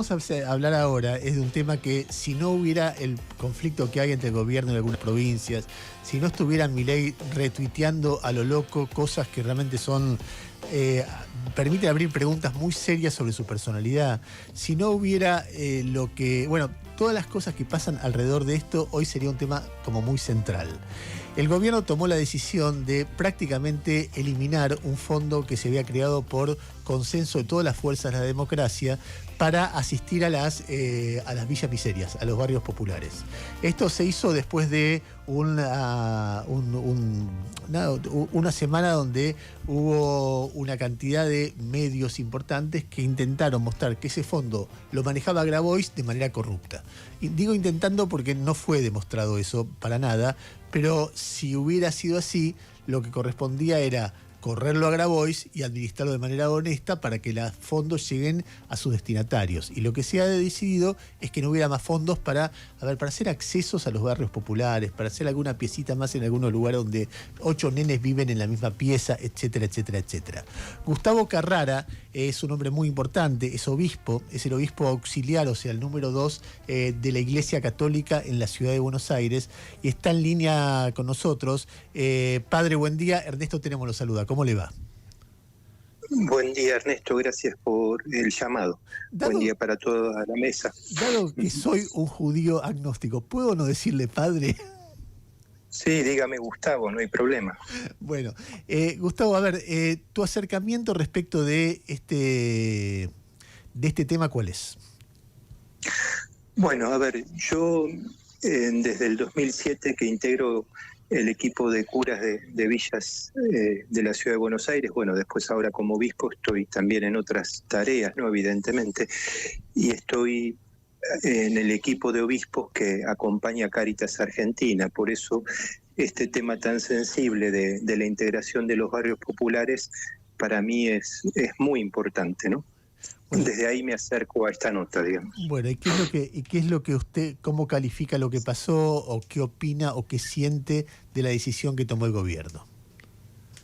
Vamos a hablar ahora es de un tema que si no hubiera el conflicto que hay entre el gobierno y algunas provincias, si no estuviera Milei retuiteando a lo loco cosas que realmente son permiten abrir preguntas muy serias sobre su personalidad, si no hubiera todas las cosas que pasan alrededor de esto, hoy sería un tema como muy central. El gobierno tomó la decisión de prácticamente eliminar un fondo que se había creado por consenso de todas las fuerzas de la democracia para asistir a las villas miserias, a los barrios populares. Esto se hizo después de una semana donde hubo una cantidad de medios importantes que intentaron mostrar que ese fondo lo manejaba Grabois de manera corrupta. Y digo intentando porque no fue demostrado eso para nada, pero si hubiera sido así, lo que correspondía era correrlo a Grabois y administrarlo de manera honesta para que los fondos lleguen a sus destinatarios. Y lo que se ha decidido es que no hubiera más fondos para hacer accesos a los barrios populares, para hacer alguna piecita más en algunos lugares donde 8 nenes viven en la misma pieza, etcétera, etcétera, etcétera. Gustavo Carrara es un hombre muy importante, es obispo, es el obispo auxiliar, o sea, el número 2 de la Iglesia Católica en la ciudad de Buenos Aires, y está en línea con nosotros. Padre, buen día. Ernesto Tenemos lo saluda. ¿Cómo le va? Buen día, Ernesto, gracias por el llamado. Buen día para toda la mesa. Dado que soy un judío agnóstico, ¿puedo no decirle padre? Sí, dígame Gustavo, no hay problema. Bueno, Gustavo, a ver, tu acercamiento respecto de este tema, ¿cuál es? Bueno, a ver, yo desde el 2007 que integro el equipo de curas de villas de la ciudad de Buenos Aires, bueno, después ahora como obispo estoy también en otras tareas, ¿no? Evidentemente, y estoy en el equipo de obispos que acompaña a Cáritas Argentina. Por eso este tema tan sensible de la integración de los barrios populares para mí es muy importante, ¿no? Bueno, desde ahí me acerco a esta nota, digamos. Bueno, ¿y qué es lo que usted, cómo califica lo que pasó, o qué opina o qué siente de la decisión que tomó el gobierno?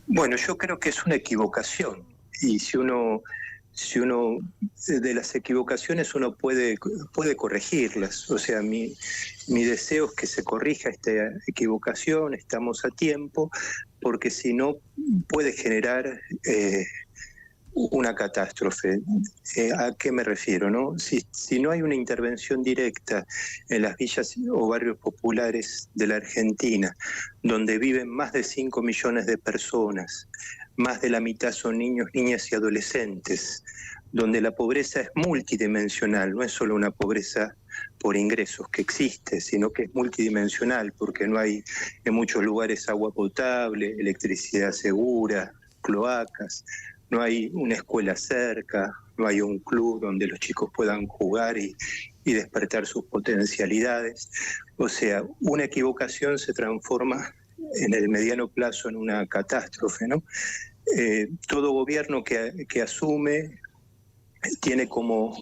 Bueno, yo creo que es una equivocación, y si uno de las equivocaciones uno puede corregirlas. O sea, mi deseo es que se corrija esta equivocación, estamos a tiempo, porque si no puede generar una catástrofe. ¿A qué me refiero, no? Si no hay una intervención directa en las villas o barrios populares de la Argentina, donde viven más de 5 millones de personas, más de la mitad son niños, niñas y adolescentes, donde la pobreza es multidimensional, no es solo una pobreza por ingresos que existe, sino que es multidimensional, porque no hay en muchos lugares agua potable, electricidad segura, cloacas, no hay una escuela cerca, no hay un club donde los chicos puedan jugar y despertar sus potencialidades. O sea, una equivocación se transforma en el mediano plazo en una catástrofe, ¿no? Todo gobierno que asume tiene como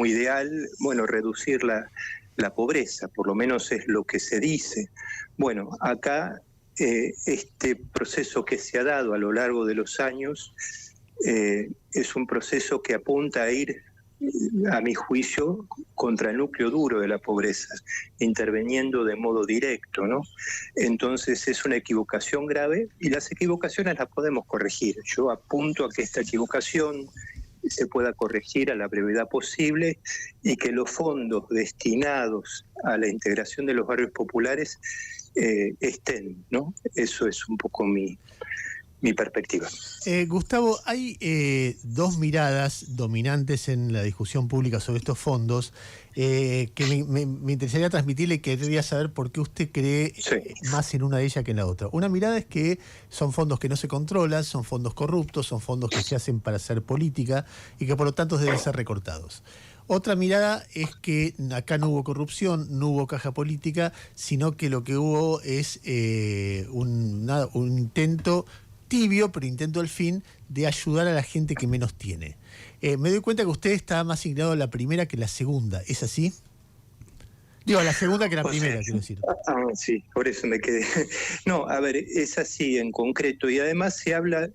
ideal, bueno, reducir la pobreza, por lo menos es lo que se dice. Bueno, acá este proceso que se ha dado a lo largo de los años es un proceso que apunta a ir, a mi juicio, contra el núcleo duro de la pobreza, interviniendo de modo directo, ¿no? Entonces es una equivocación grave, y las equivocaciones las podemos corregir. Yo apunto a que esta equivocación se pueda corregir a la brevedad posible, y que los fondos destinados a la integración de los barrios populares estén, ¿no? Eso es un poco mi perspectiva. Gustavo, hay dos miradas dominantes en la discusión pública sobre estos fondos que me interesaría transmitirle, y querría saber por qué usted cree más en una de ellas que en la otra. Una mirada es que son fondos que no se controlan, son fondos corruptos, son fondos que se hacen para hacer política y que por lo tanto deben ser recortados. Otra mirada es que acá no hubo corrupción, no hubo caja política, sino que lo que hubo es un intento tibio, pero intento al fin, de ayudar a la gente que menos tiene. Me doy cuenta que usted está más inclinado a la primera que la segunda, ¿es así? Digo, la segunda que la O primera, sea, quiero decir. sí, por eso me quedé. No, a ver, es así en concreto. Y además se habla,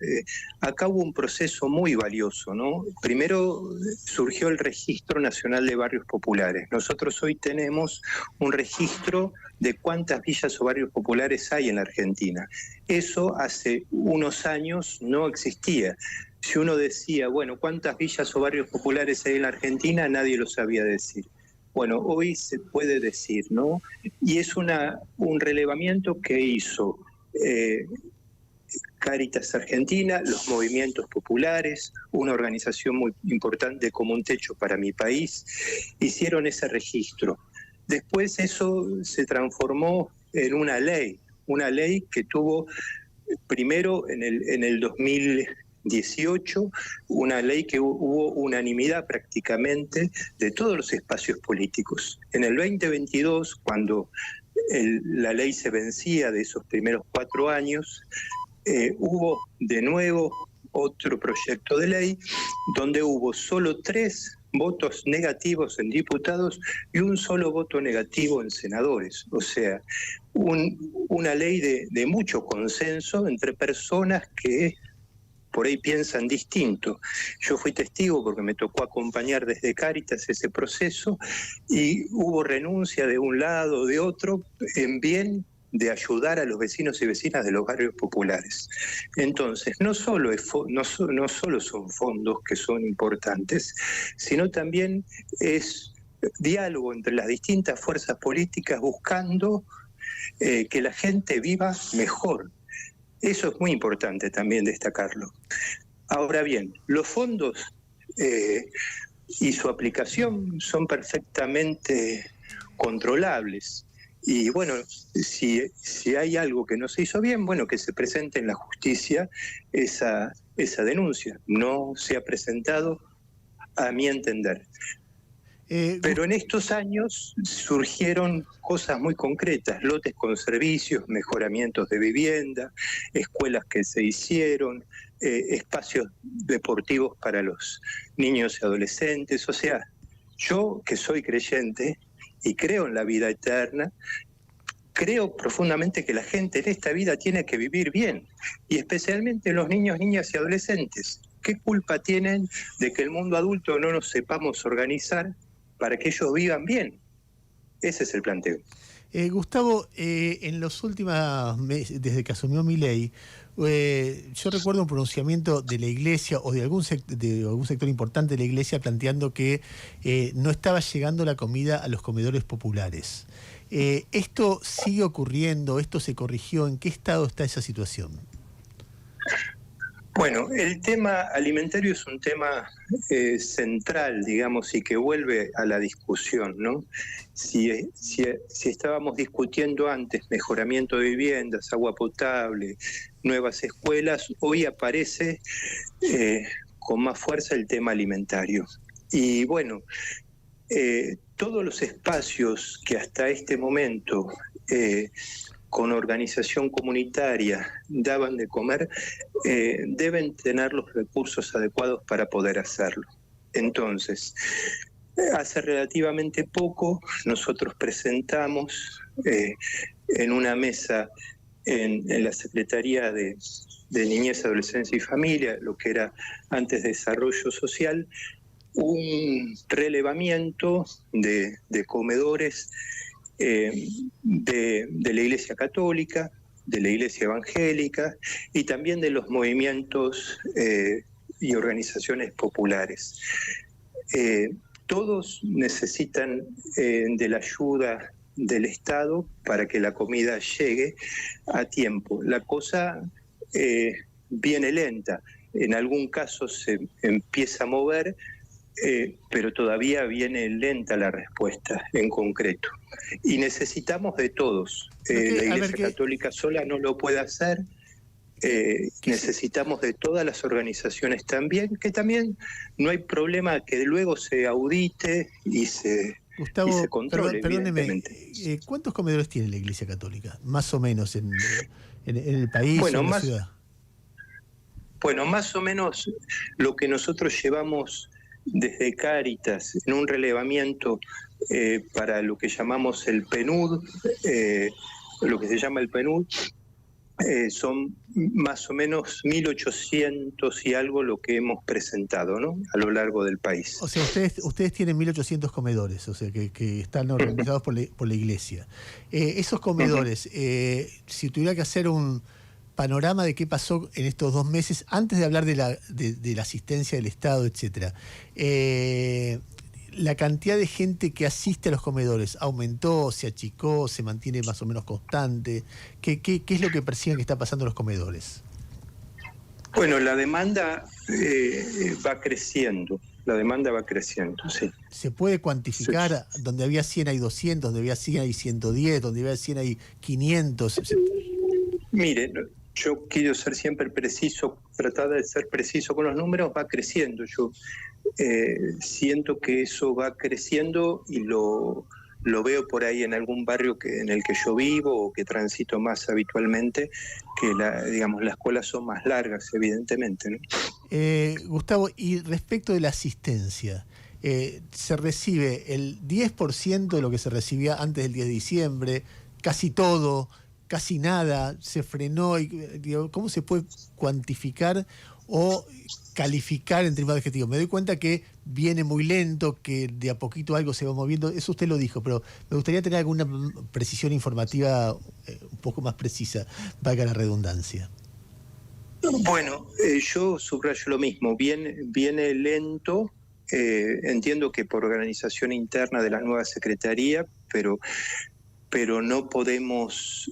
acá hubo un proceso muy valioso, ¿no? Primero surgió el Registro Nacional de Barrios Populares. Nosotros hoy tenemos un registro de cuántas villas o barrios populares hay en la Argentina. Eso hace unos años no existía. Si uno decía, bueno, ¿cuántas villas o barrios populares hay en la Argentina? Nadie lo sabía decir. Bueno, hoy se puede decir, ¿no? Y es un relevamiento que hizo Cáritas Argentina, los movimientos populares, una organización muy importante como Un Techo para mi País, hicieron ese registro. Después eso se transformó en una ley que tuvo primero en el 2018, una ley que hubo unanimidad prácticamente de todos los espacios políticos. En el 2022, cuando la ley se vencía de esos primeros 4 años, hubo de nuevo otro proyecto de ley donde hubo solo 3 votos negativos en diputados y un solo voto negativo en senadores. O sea, una ley de mucho consenso entre personas que por ahí piensan distinto. Yo fui testigo porque me tocó acompañar desde Cáritas ese proceso y hubo renuncia de un lado o de otro en bien de ayudar a los vecinos y vecinas de los barrios populares. Entonces, no solo son fondos que son importantes, sino también es diálogo entre las distintas fuerzas políticas buscando que la gente viva mejor. Eso es muy importante también destacarlo. Ahora bien, los fondos y su aplicación son perfectamente controlables. Y bueno, si hay algo que no se hizo bien, bueno, que se presente en la justicia esa denuncia. No se ha presentado, a mi entender. Pero en estos años surgieron cosas muy concretas, lotes con servicios, mejoramientos de vivienda, escuelas que se hicieron, espacios deportivos para los niños y adolescentes. O sea, yo que soy creyente y creo en la vida eterna, creo profundamente que la gente en esta vida tiene que vivir bien, y especialmente los niños, niñas y adolescentes. ¿Qué culpa tienen de que el mundo adulto no nos sepamos organizar para que ellos vivan bien? Ese es el planteo. Gustavo, en los últimos meses, desde que asumió Milei, yo recuerdo un pronunciamiento de la Iglesia o de algún sector importante de la Iglesia planteando que no estaba llegando la comida a los comedores populares. ¿Esto sigue ocurriendo? ¿Esto se corrigió? ¿En qué estado está esa situación? Bueno, el tema alimentario es un tema central, digamos, y que vuelve a la discusión, ¿no? Si estábamos discutiendo antes mejoramiento de viviendas, agua potable, nuevas escuelas, hoy aparece con más fuerza el tema alimentario. Y bueno, todos los espacios que hasta este momento con organización comunitaria daban de comer, deben tener los recursos adecuados para poder hacerlo. Entonces, hace relativamente poco nosotros presentamos en una mesa en la Secretaría de Niñez, Adolescencia y Familia, lo que era antes Desarrollo Social, un relevamiento de comedores de la Iglesia Católica, de la Iglesia Evangélica y también de los movimientos y organizaciones populares. Todos necesitan de la ayuda del Estado para que la comida llegue a tiempo. La cosa viene lenta, en algún caso se empieza a mover, pero todavía viene lenta la respuesta en concreto. Y necesitamos de todos. La Iglesia Católica sola no lo puede hacer. Necesitamos de todas las organizaciones también, que también no hay problema que luego se audite y se controle. Perdóneme, ¿cuántos comedores tiene la Iglesia Católica? Más o menos en el país o en la ciudad. Bueno, más o menos lo que nosotros llevamos desde Cáritas, en un relevamiento para lo que llamamos el PNUD, lo que se llama el PNUD, son más o menos 1.800 y algo lo que hemos presentado, ¿no?, a lo largo del país. O sea, ustedes tienen 1.800 comedores, o sea, que están organizados por la iglesia. Esos comedores, si tuviera que hacer un panorama de qué pasó en estos 2 meses, antes de hablar de la asistencia del Estado, etcétera, la cantidad de gente que asiste a los comedores, ¿aumentó, se achicó, se mantiene más o menos constante? ¿Qué es lo que perciben que está pasando en los comedores? Bueno, la demanda va creciendo. La demanda va creciendo, sí. ¿Se puede cuantificar? Sí. Donde había 100 hay 200, donde había 100 hay 110, donde había 100 hay 500. Mire, yo quiero ser siempre preciso, tratar de ser preciso con los números, va creciendo. Yo siento que eso va creciendo y lo veo por ahí en algún barrio en el que yo vivo o que transito más habitualmente, que las escuelas son más largas, evidentemente, ¿no? Gustavo, y respecto de la asistencia, ¿se recibe el 10% de lo que se recibía antes del 10 de diciembre? ¿Casi todo? ¿Casi nada? ¿Se frenó? ¿Cómo se puede cuantificar o calificar en términos adjetivos? Me doy cuenta que viene muy lento, que de a poquito algo se va moviendo, eso usted lo dijo, pero me gustaría tener alguna precisión informativa un poco más precisa, valga la redundancia. Bueno, yo subrayo lo mismo, viene lento, entiendo que por organización interna de la nueva Secretaría, pero no podemos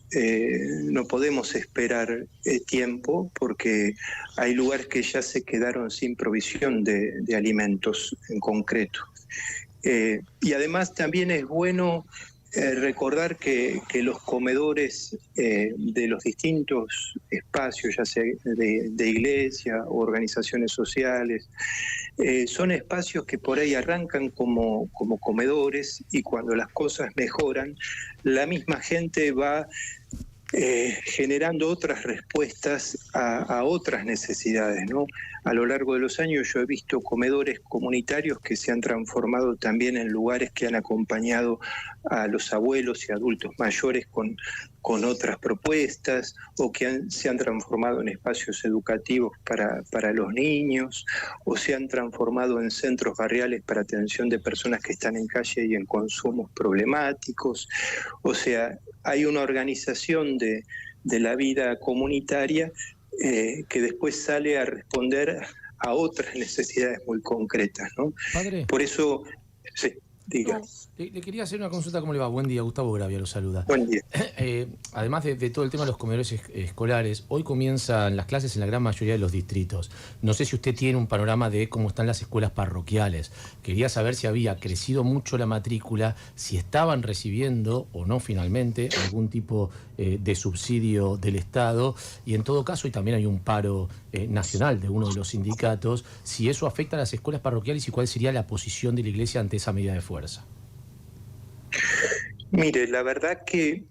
esperar tiempo, porque hay lugares que ya se quedaron sin provisión de alimentos en concreto. Y además también es bueno recordar que los comedores de los distintos espacios, ya sea de iglesia o organizaciones sociales, son espacios que por ahí arrancan como comedores, y cuando las cosas mejoran, la misma gente va generando otras respuestas a otras necesidades, ¿no? A lo largo de los años yo he visto comedores comunitarios que se han transformado también en lugares que han acompañado a los abuelos y adultos mayores con otras propuestas, o que se han transformado en espacios educativos para los niños, o se han transformado en centros barriales para atención de personas que están en calle y en consumos problemáticos. O sea, hay una organización de la vida comunitaria que después sale a responder a otras necesidades muy concretas, ¿no? Padre. Por eso, sí, diga. No, le quería hacer una consulta. ¿Cómo le va? Buen día, Gustavo Gravia lo saluda. Buen día. Además de todo el tema de los comedores escolares, hoy comienzan las clases en la gran mayoría de los distritos. No sé si usted tiene un panorama de cómo están las escuelas parroquiales. Quería saber si había crecido mucho la matrícula, si estaban recibiendo o no finalmente algún tipo de subsidio del Estado, y en todo caso, y también hay un paro nacional de uno de los sindicatos, si eso afecta a las escuelas parroquiales y cuál sería la posición de la Iglesia ante esa medida de fuerza. Mire, la verdad que,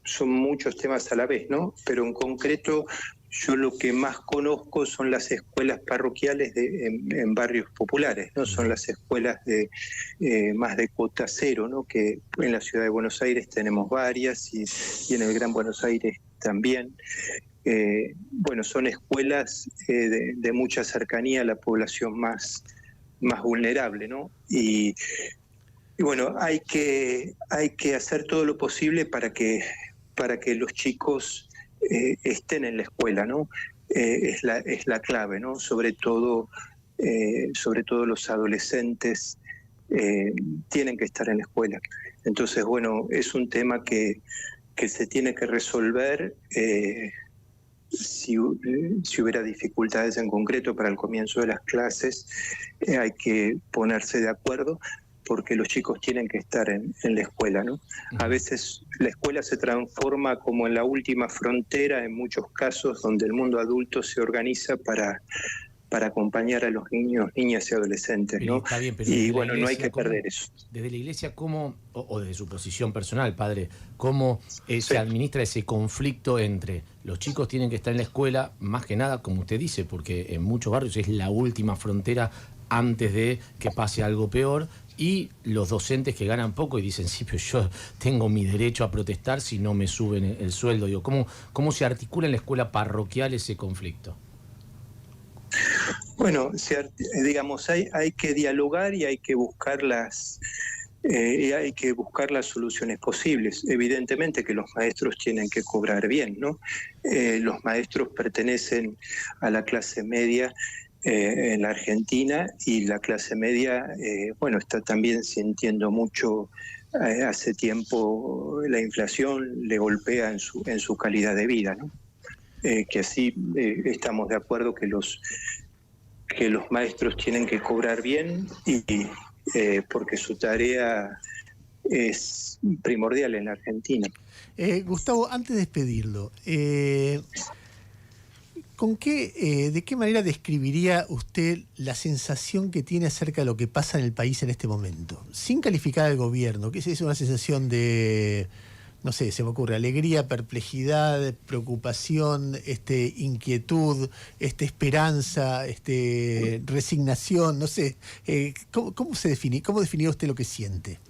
son muchos temas a la vez, ¿no? Pero en concreto, yo lo que más conozco son las escuelas parroquiales en barrios populares, ¿no? Son las escuelas más de cuota cero, ¿no? Que en la ciudad de Buenos Aires tenemos varias, y en el Gran Buenos Aires también. Son escuelas de mucha cercanía a la población más vulnerable, ¿no? Y bueno, hay que hacer todo lo posible para que los chicos estén en la escuela, ¿no? Es la clave, ¿no? Sobre todo los adolescentes tienen que estar en la escuela. Entonces, bueno, es un tema que se tiene que resolver. Si hubiera dificultades en concreto para el comienzo de las clases, hay que ponerse de acuerdo, porque los chicos tienen que estar en la escuela, ¿no? A veces la escuela se transforma como en la última frontera, en muchos casos, donde el mundo adulto se organiza para acompañar a los niños, niñas y adolescentes, ¿no? Está bien, pero y bueno, no hay que perder eso. Desde la Iglesia, ¿cómo, o desde su posición personal, padre, cómo se administra ese conflicto entre los chicos tienen que estar en la escuela, más que nada, como usted dice, porque en muchos barrios es la última frontera antes de que pase algo peor, y los docentes que ganan poco y dicen, sí, pero yo tengo mi derecho a protestar si no me suben el sueldo. Digo, ¿cómo se articula en la escuela parroquial ese conflicto? Bueno, digamos, hay que dialogar y hay que buscar las soluciones posibles. Evidentemente que los maestros tienen que cobrar bien, ¿no? Los maestros pertenecen a la clase media en la Argentina, y la clase media, bueno, está también sintiendo mucho. Hace tiempo la inflación le golpea en su calidad de vida, ¿no? Que así estamos de acuerdo que los maestros tienen que cobrar bien, y porque su tarea es primordial en la Argentina. Gustavo, antes de despedirlo, ¿de qué manera describiría usted la sensación que tiene acerca de lo que pasa en el país en este momento? Sin calificar al gobierno, ¿qué es una sensación de, no sé, se me ocurre, alegría, perplejidad, preocupación, inquietud, esperanza, resignación, no sé? ¿Cómo se define? ¿Cómo definiría usted lo que siente?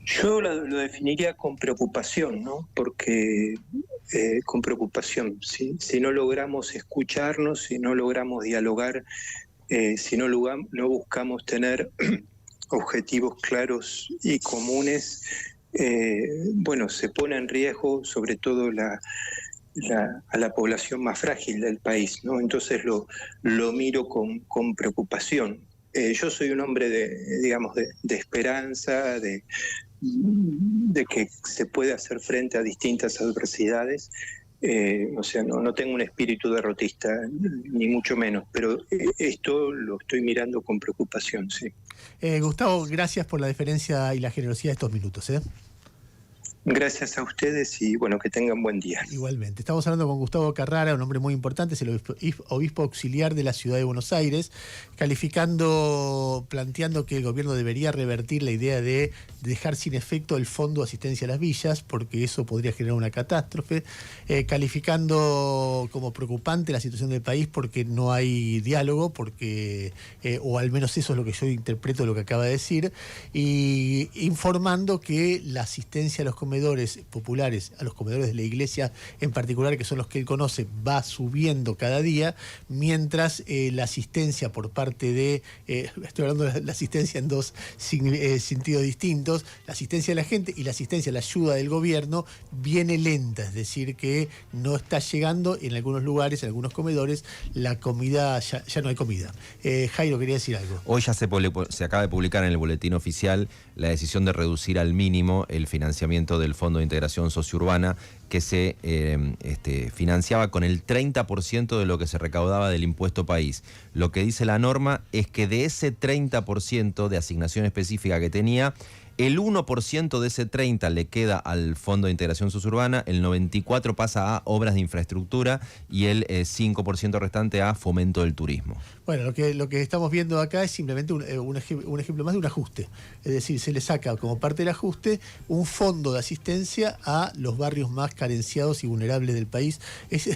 Yo lo definiría con preocupación, ¿no? Porque con preocupación, si no logramos escucharnos, si no logramos dialogar, si no buscamos tener objetivos claros y comunes, bueno, se pone en riesgo sobre todo a la población más frágil del país, ¿no? Entonces lo miro con preocupación. Yo soy un hombre de esperanza, de que se puede hacer frente a distintas adversidades. O sea, no tengo un espíritu derrotista, ni mucho menos, pero esto lo estoy mirando con preocupación, sí. Gustavo, gracias por la deferencia y la generosidad de estos minutos. Gracias a ustedes y bueno, que tengan buen día. Igualmente. Estamos hablando con Gustavo Carrara, un hombre muy importante, es el obispo auxiliar de la ciudad de Buenos Aires, planteando que el gobierno debería revertir la idea de dejar sin efecto el Fondo de Asistencia a las Villas, porque eso podría generar una catástrofe, calificando como preocupante la situación del país porque no hay diálogo, o al menos eso es lo que yo interpreto de lo que acaba de decir, y informando que la asistencia a los comedores populares, a los comedores de la iglesia en particular, que son los que él conoce, va subiendo cada día, mientras la asistencia por parte de, estoy hablando de la asistencia en dos sentidos distintos, la asistencia de la gente y la asistencia, la ayuda del gobierno, viene lenta, es decir, que no está llegando en algunos lugares, en algunos comedores, la comida, ya no hay comida. Jairo, quería decir algo. Hoy ya se acaba de publicar en el boletín oficial la decisión de reducir al mínimo el financiamiento del Fondo de Integración Sociurbana, que se financiaba con el 30% de lo que se recaudaba del impuesto país. Lo que dice la norma es que de ese 30% de asignación específica que tenía, el 1% de ese 30% le queda al Fondo de Integración Sociurbana, el 94% pasa a obras de infraestructura y el 5% restante a fomento del turismo. Bueno, lo que estamos viendo acá es simplemente un ejemplo más de un ajuste. Es decir, se le saca como parte del ajuste un fondo de asistencia a los barrios más carenciados y vulnerables del país.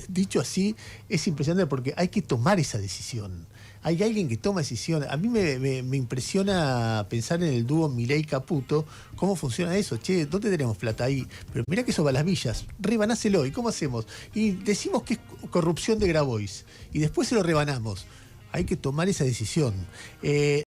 Dicho así, es impresionante porque hay que tomar esa decisión. Hay alguien que toma decisiones. A mí me impresiona pensar en el dúo Milei-Caputo, cómo funciona eso. Che, ¿dónde tenemos plata ahí? Pero mirá que eso va a las villas, rebanácelo. ¿Y cómo hacemos? Y decimos que es corrupción de Grabois, y después se lo rebanamos. Hay que tomar esa decisión.